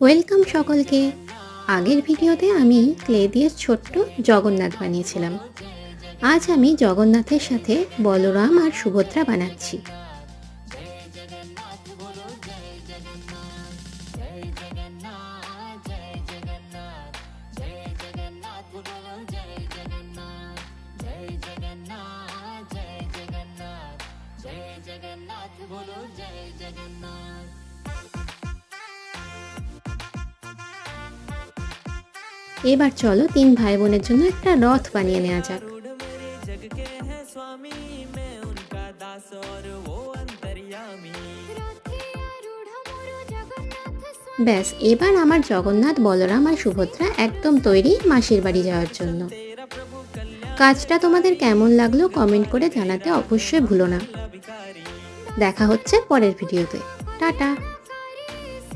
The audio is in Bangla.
ওয়েলকাম সকলকে। আগের ভিডিওতে আমি ক্লে দিয়ে ছোট্ট জগন্নাথ বানিয়েছিলাম। আজ আমি জগন্নাথের সাথে বলরাম আর সুভদ্রা বানাচ্ছি। এবার চলো তিন ভাই বোনের জন্য একটা রথ বানিয়ে নেওয়া যাক। ব্যাস, এবার আমার জগন্নাথ, বলরাম আর সুভদ্রা একদম তৈরি মাসির বাড়ি যাওয়ার জন্য। কাজটা তোমাদের কেমন লাগলো কমেন্ট করে জানাতে অবশ্যই ভুলো না। দেখা হচ্ছে পরের ভিডিওতে। টাটা।